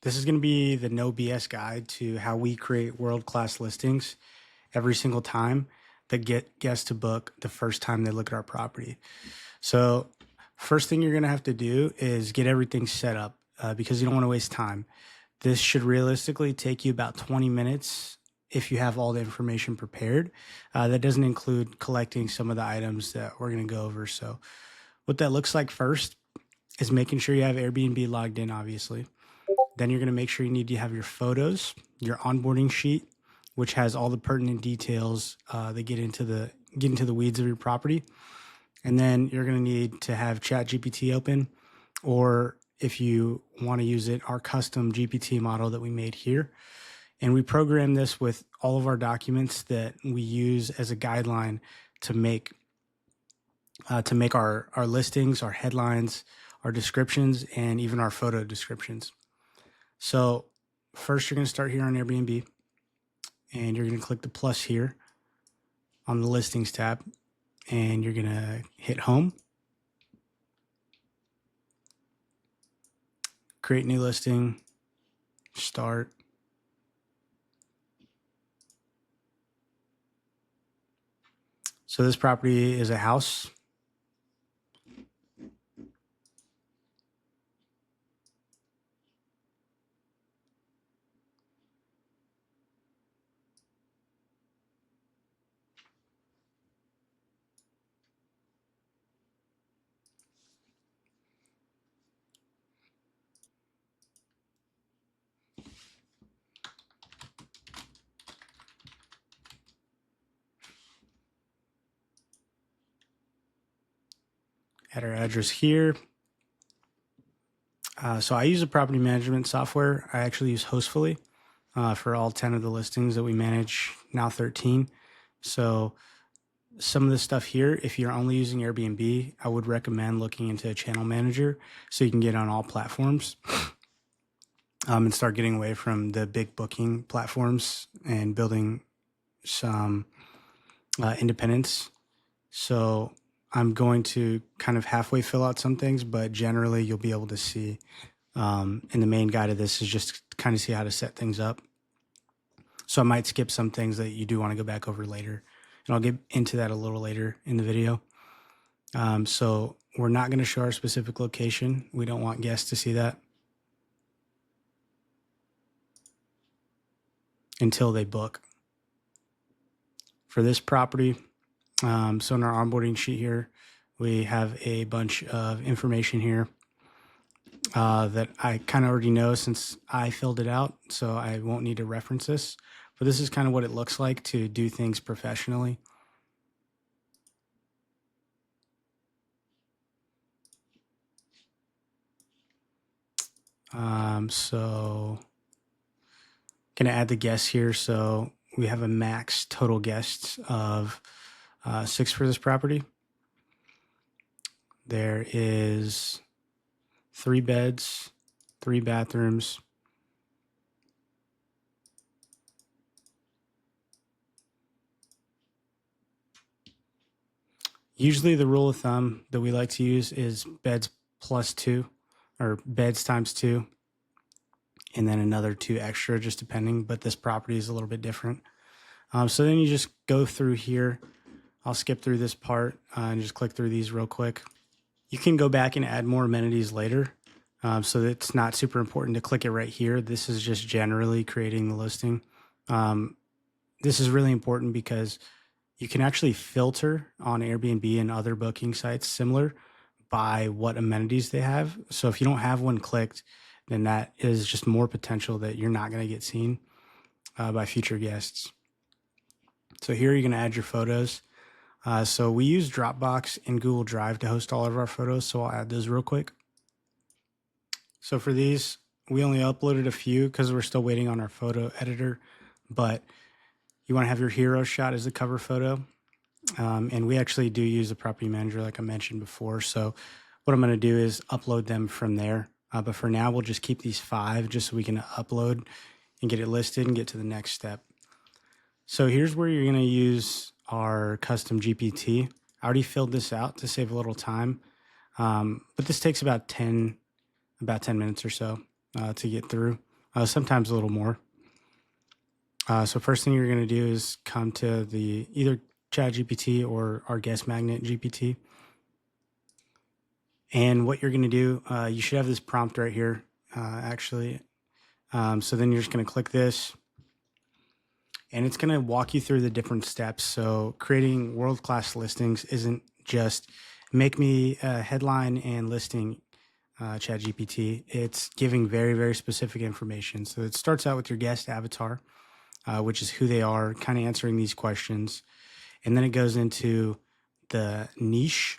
This is going to be the no BS guide to how we create world-class listings every single time that get guests to book the first time they look at our property. So first thing you're going to have to do is get everything set up because you don't want to waste time. This should realistically take you about 20 minutes if you have all the information prepared. That doesn't include collecting some of the items that we're going to go over. So what that looks like first is making sure you have Airbnb logged in, obviously. Then you're going to make sure you need to have your photos, your onboarding sheet, which has all the pertinent details that get into the weeds of your property. And then you're going to need to have ChatGPT open, or if you want to use it, our custom GPT model that we made here. And we program this with all of our documents that we use as a guideline to make our listings, our headlines, our descriptions, and even our photo descriptions. So first you're going to start here on Airbnb, and you're going to click the plus here on the listings tab, and you're going to hit home, create new listing, start. So this property is a house. Add our address here. So I use a property management software. I actually use Hostfully for all 10 of the listings that we manage, now 13. So some of this stuff here, if you're only using Airbnb, I would recommend looking into a channel manager so you can get on all platforms and start getting away from the big booking platforms and building some independence. So I'm going to kind of halfway fill out some things, but generally you'll be able to see. And the main guide of this is just to kind of see how to set things up. So I might skip some things that you do want to go back over later. And I'll get into that a little later in the video. So we're not going to show our specific location. We don't want guests to see that until they book. For this property, so in our onboarding sheet here, we have a bunch of information here that I kind of already know since I filled it out, so I won't need to reference this. But this is kind of what it looks like to do things professionally. So gonna add the guests here. So we have a max total guests of 6 for this property. There is 3 beds, 3 bathrooms. Usually the rule of thumb that we like to use is beds plus 2, or beds times 2, and then another 2 extra, just depending, but this property is a little bit different. So then you just go through here. I'll skip through this part and just click through these real quick. You can go back and add more amenities later. So it's not super important to click it right here. This is just generally creating the listing. This is really important because you can actually filter on Airbnb and other booking sites similar by what amenities they have. So if you don't have one clicked, then that is just more potential that you're not going to get seen by future guests. So here you're going to add your photos. So we use Dropbox and Google Drive to host all of our photos, so I'll add those real quick. So for these, we only uploaded a few because we're still waiting on our photo editor, but you want to have your hero shot as the cover photo. And we actually do use a property manager like I mentioned before. So what I'm going to do is upload them from there. But for now, we'll just keep these 5 just so we can upload and get it listed and get to the next step. So here's where you're going to use our custom GPT. I already filled this out to save a little time. But this takes about 10 minutes or so to get through. sometimes a little more. So first thing you're going to do is come to the either ChatGPT or our guest magnet GPT. And what you're going to do, you should have this prompt right here, actually. So then you're just going to click this, and it's going to walk you through the different steps. So creating world-class listings isn't just make me a headline and listing, ChatGPT. It's giving very, very specific information. So it starts out with your guest avatar, which is who they are, kind of answering these questions. And then it goes into the niche,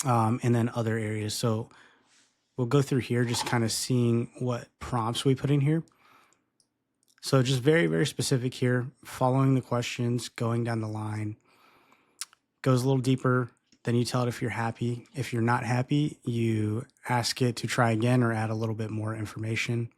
and then other areas. So we'll go through here, just kind of seeing what prompts we put in here. So just very, very specific here, following the questions, going down the line, goes a little deeper. Then you tell it if you're happy. If you're not happy, you ask it to try again or add a little bit more information.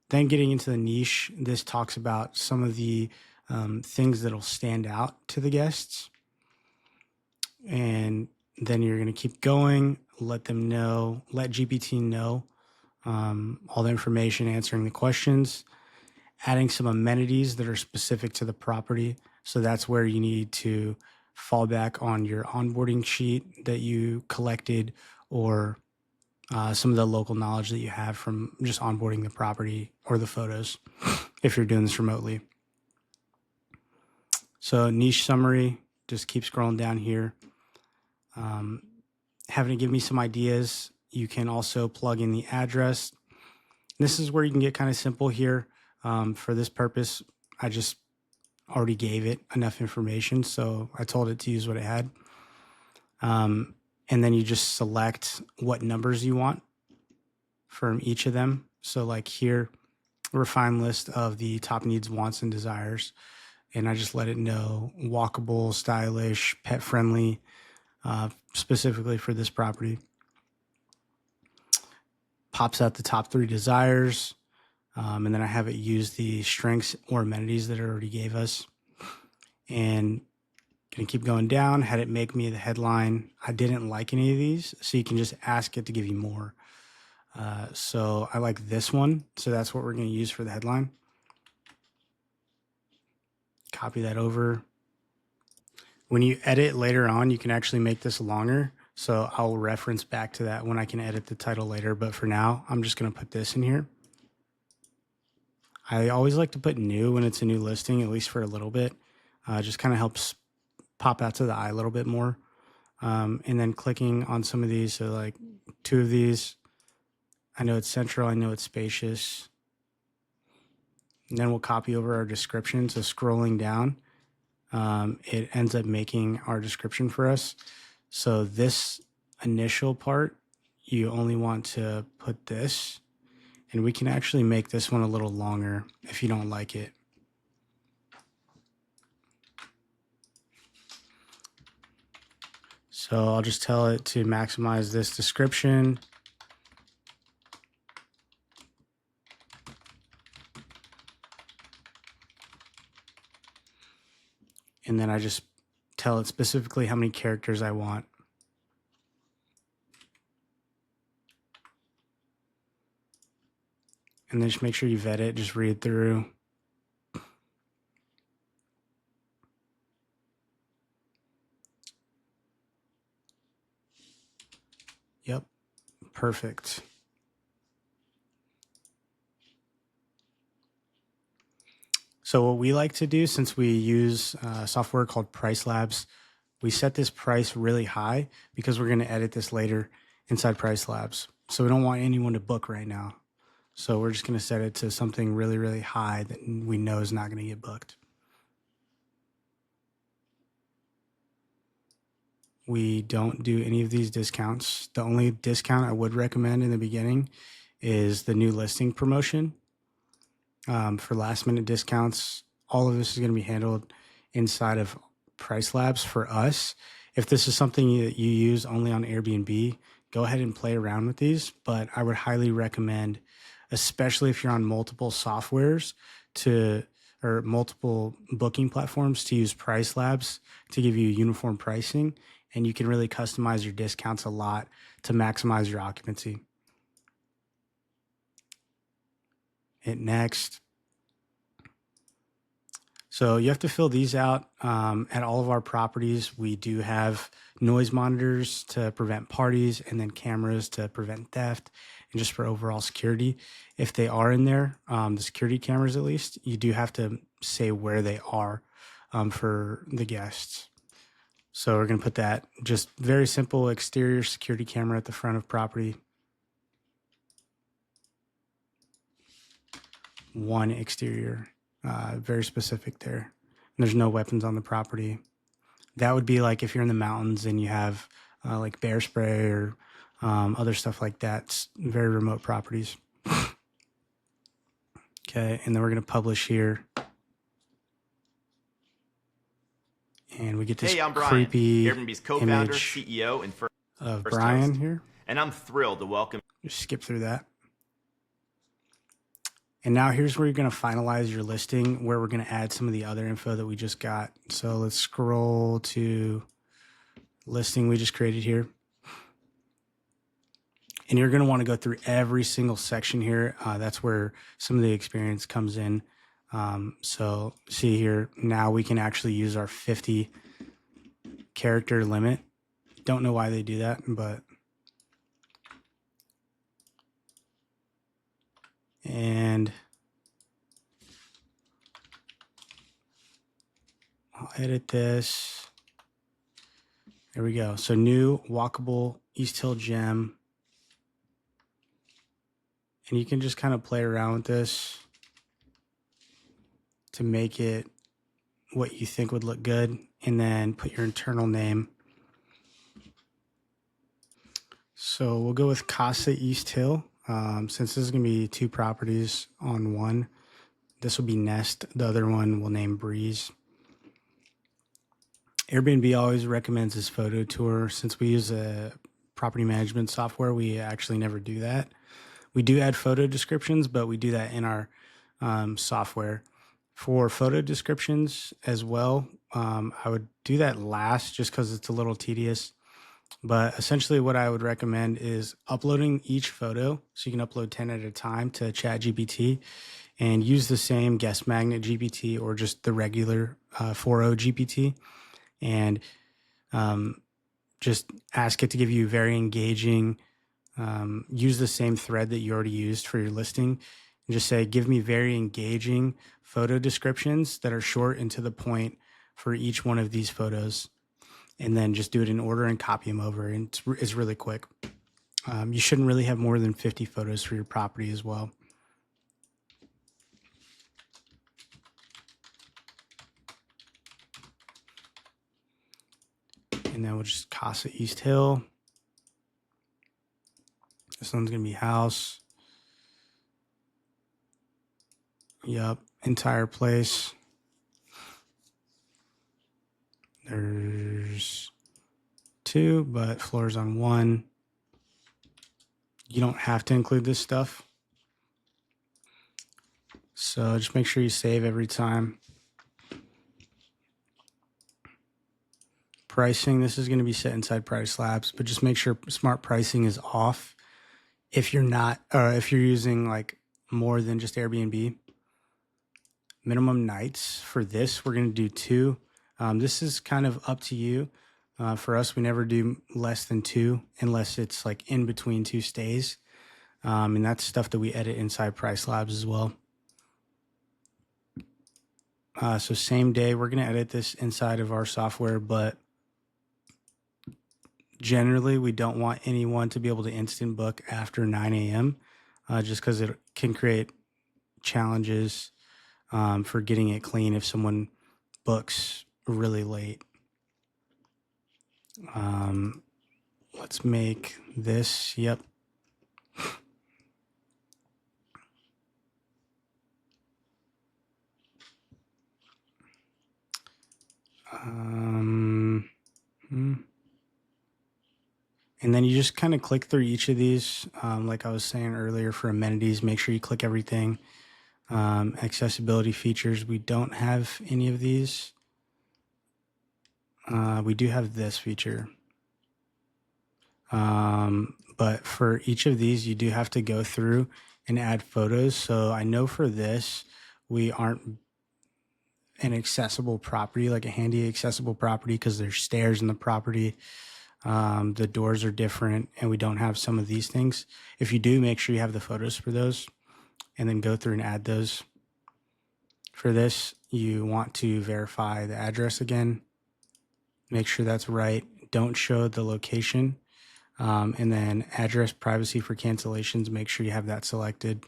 Then getting into the niche, this talks about some of the things that'll stand out to the guests. And then you're going to keep going, let GPT know all the information, answering the questions, adding some amenities that are specific to the property. So that's where you need to fall back on your onboarding sheet that you collected, or some of the local knowledge that you have from just onboarding the property or the photos if you're doing this remotely. So niche summary, just keep scrolling down here. Having to give me some ideas. You can also plug in the address. This is where you can get kind of simple here. For this purpose, I just already gave it enough information, so I told it to use what it had. And then you just select what numbers you want from each of them. So like here, refined list of the top needs, wants, and desires. And I just let it know walkable, stylish, pet friendly, specifically for this property. Pops out the top 3 desires. And then I have it use the strengths or amenities that it already gave us. And gonna keep going down, had it make me the headline. I didn't like any of these, so you can just ask it to give you more. So I like this one, so that's what we're gonna use for the headline. Copy that over. When you edit later on, you can actually make this longer. So I'll reference back to that when I can edit the title later. But for now, I'm just gonna put this in here. I always like to put new when it's a new listing, at least for a little bit. Just kind of helps pop out to the eye a little bit more. And then clicking on some of these, so like 2 of these, I know it's central, I know it's spacious. And then we'll copy over our description. So scrolling down, it ends up making our description for us. So this initial part, you only want to put this, and we can actually make this one a little longer if you don't like it. So I'll just tell it to maximize this description. And then I just tell it specifically how many characters I want. And then just make sure you vet it, just read through. Yep, perfect. So what we like to do, since we use software called Price Labs, we set this price really high because we're going to edit this later inside Price Labs. So we don't want anyone to book right now. So we're just going to set it to something really, really high that we know is not going to get booked. We don't do any of these discounts. The only discount I would recommend in the beginning is the new listing promotion. For last minute discounts, all of this is going to be handled inside of Price Labs for us. If this is something that you use only on Airbnb, go ahead and play around with these. But I would highly recommend, especially if you're on multiple softwares or multiple booking platforms, to use Price Labs to give you uniform pricing. And you can really customize your discounts a lot to maximize your occupancy. hit next. So you have to fill these out. At all of our properties, we do have noise monitors to prevent parties, and then cameras to prevent theft and just for overall security. If they are in there, the security cameras at least, you do have to say where they are for the guests. So we're going to put that just very simple exterior security camera at the front of property. One exterior, very specific there. And there's no weapons on the property. That would be like if you're in the mountains and you have like bear spray or other stuff like that. It's very remote properties. Okay, and then we're going to publish here. And we get this I'm Brian, creepy Airbnb's co-founder, image CEO, and first of Brian host. here. And I'm thrilled to welcome. Just skip through that. And now here's where you're going to finalize your listing, where we're going to add some of the other info that we just got. So let's scroll to listing we just created here. And you're going to want to go through every single section here. That's where some of the experience comes in. So see here, now we can actually use our 50 character limit. Don't know why they do that, but and I'll edit this. There we go. So new walkable East Hill gem. And you can just kind of play around with this to make it what you think would look good, and then put your internal name. So we'll go with Casa East Hill. Since this is going to be two properties on one, this will be Nest. The other one will name Breeze. Airbnb always recommends this photo tour. Since we use a property management software, we actually never do that. We do add photo descriptions, but we do that in our software. For photo descriptions as well, I would do that last just because it's a little tedious. But essentially what I would recommend is uploading each photo. So you can upload 10 at a time to ChatGPT and use the same guest magnet GPT or just the regular 4.0 GPT. And just ask it to give you very engaging, use the same thread that you already used for your listing. And just say, give me very engaging photo descriptions that are short and to the point for each one of these photos. And then just do it in order and copy them over. And it's really quick. You shouldn't really have more than 50 photos for your property as well. And then we'll just Casa East Hill. This one's going to be house. Yep, entire place. There's two, but floors on one. You don't have to include this stuff. So just make sure you save every time. Pricing, this is going to be set inside Price Labs, but just make sure smart pricing is off. If you're not, if you're using like more than just Airbnb. Minimum nights for this, we're going to do 2. This is kind of up to you. For us, we never do less than 2 unless it's like in between 2 stays. And that's stuff that we edit inside Price Labs as well. So same day, we're going to edit this inside of our software, but generally we don't want anyone to be able to instant book after 9 a.m. Just because it can create challenges for getting it clean if someone books really late. Let's make this, yep. And then you just kind of click through each of these. Like I was saying earlier, for amenities, make sure you click everything. Accessibility features, we don't have any of these. We do have this feature. But for each of these, you do have to go through and add photos. So I know for this, we aren't an accessible property, like a handy accessible property, because there's stairs in the property. The doors are different, and we don't have some of these things. If you do, make sure you have the photos for those, and then go through and add those. For this, you want to verify the address again. Make sure that's right. Don't show the location. And then address privacy for cancellations. Make sure you have that selected.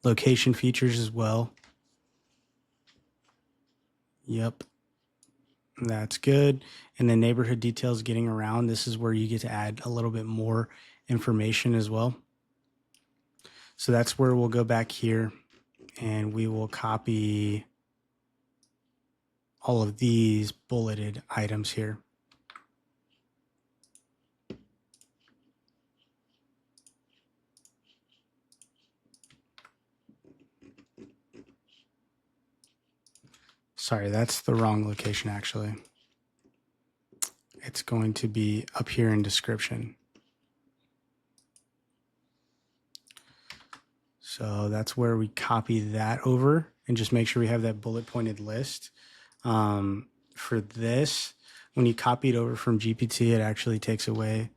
Location features as well. Yep. That's good. And then neighborhood details, getting around. This is where you get to add a little bit more information as well. So that's where we'll go back here and we will copy all of these bulleted items here. Sorry, that's the wrong location actually. It's going to be up here in description. So that's where we copy that over and just make sure we have that bullet pointed list. For this, when you copy it over from GPT, it actually takes away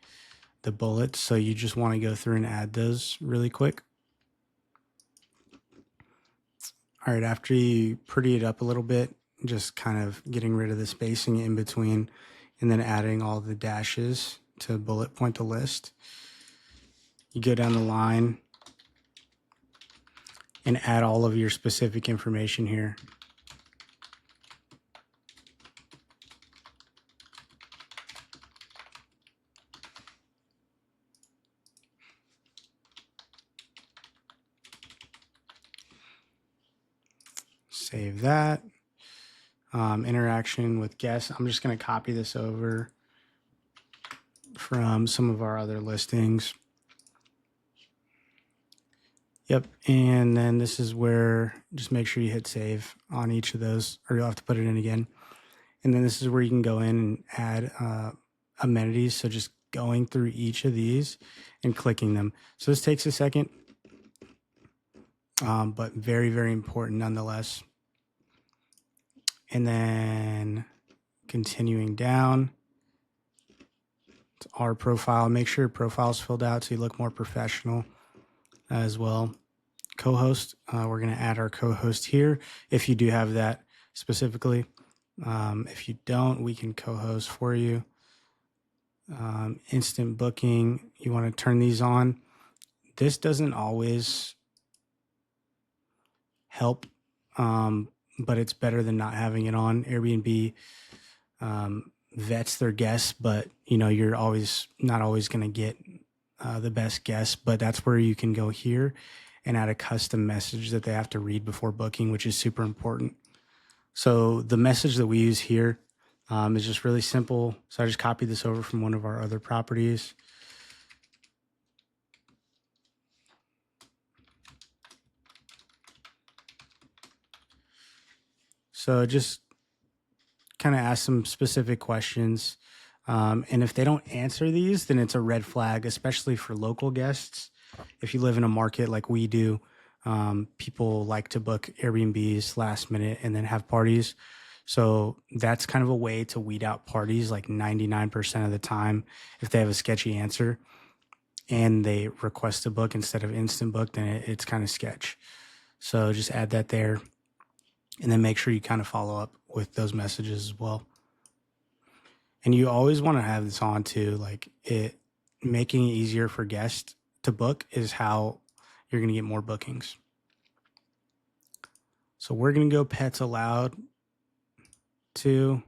the bullets. So you just want to go through and add those really quick. All right, after you pretty it up a little bit, just kind of getting rid of the spacing in between and then adding all the dashes to bullet point the list. You go down the line and add all of your specific information here. Save that. Interaction with guests. I'm just going to copy this over from some of our other listings. Yep. And then this is where just make sure you hit save on each of those, or you'll have to put it in again. And then this is where you can go in and add amenities. So just going through each of these and clicking them. So this takes a second, but very, very important nonetheless. And then continuing down to our profile, make sure your profile is filled out so you look more professional as well. Co-host, we're going to add our co-host here if you do have that specifically. If you don't, we can co-host for you. Instant booking, you want to turn these on. This doesn't always help, but it's better than not having it on. Airbnb vets their guests, but you're not always going to get the best guests, but that's where you can go here and add a custom message that they have to read before booking, which is super important. So the message that we use here is just really simple. So I just copied this over from one of our other properties. So just kind of ask some specific questions. And if they don't answer these, then it's a red flag, especially for local guests. If you live in a market like we do, people like to book Airbnbs last minute and then have parties. So that's kind of a way to weed out parties like 99% of the time. If they have a sketchy answer and they request a book instead of instant book, then it's kind of sketch. So just add that there and then make sure you kind of follow up with those messages as well. And you always want to have this on too, like making it easier for guests to book is how you're going to get more bookings. So we're going to go pets allowed to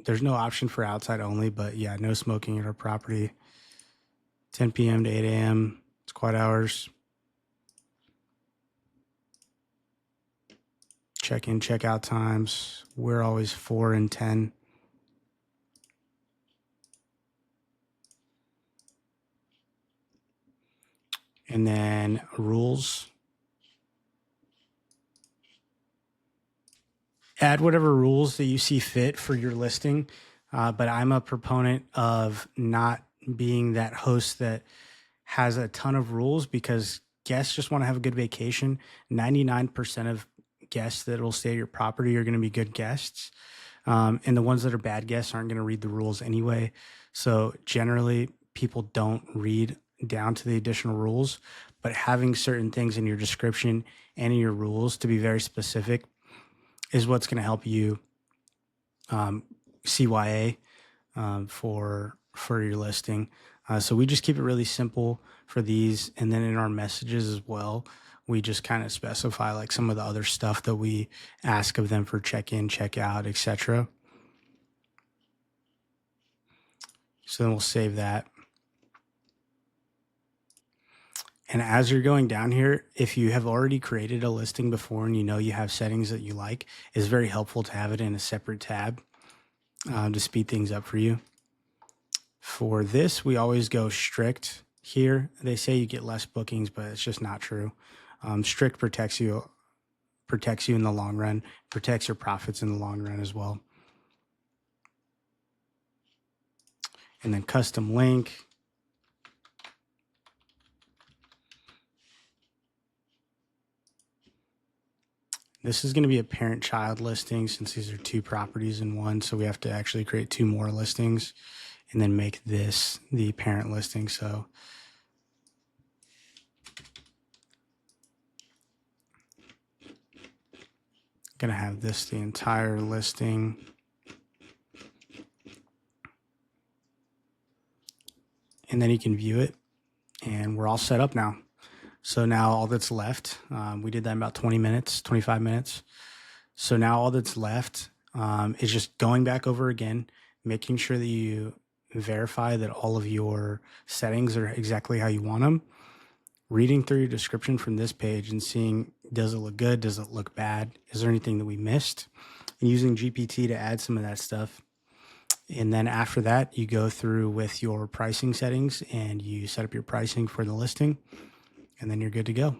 there's no option for outside only, but yeah, no smoking at our property. 10 p.m. to 8 a.m. It's quiet hours. Check-in, check-out times. We're always 4 and 10. And then rules. Add whatever rules that you see fit for your listing. but I'm a proponent of not being that host that has a ton of rules because guests just want to have a good vacation. 99% of guests that will stay at your property are going to be good guests. And the ones that are bad guests aren't going to read the rules anyway. So generally, people don't read down to the additional rules, but having certain things in your description and in your rules to be very specific is what's going to help you CYA for your listing. So we just keep it really simple for these, and then in our messages as well, we just kind of specify like some of the other stuff that we ask of them for check-in, check-out, etc. So then we'll save that. And as you're going down here, if you have already created a listing before and you know you have settings that you like, it's very helpful to have it in a separate tab to speed things up for you. For this, we always go strict here. They say you get less bookings, but it's just not true. Strict protects you in the long run, protects your profits in the long run as well. And then custom link. This is going to be a parent-child listing since these are two properties in one. So we have to actually create two more listings and then make this the parent listing. So going to have this the entire listing. And then you can view it, and we're all set up now. So now all that's left, we did that in about 20 minutes, 25 minutes. So now all that's left is just going back over again, making sure that you verify that all of your settings are exactly how you want them, reading through your description from this page and seeing, does it look good? Does it look bad? Is there anything that we missed? And using GPT to add some of that stuff. And then after that, you go through with your pricing settings and you set up your pricing for the listing, and then you're good to go.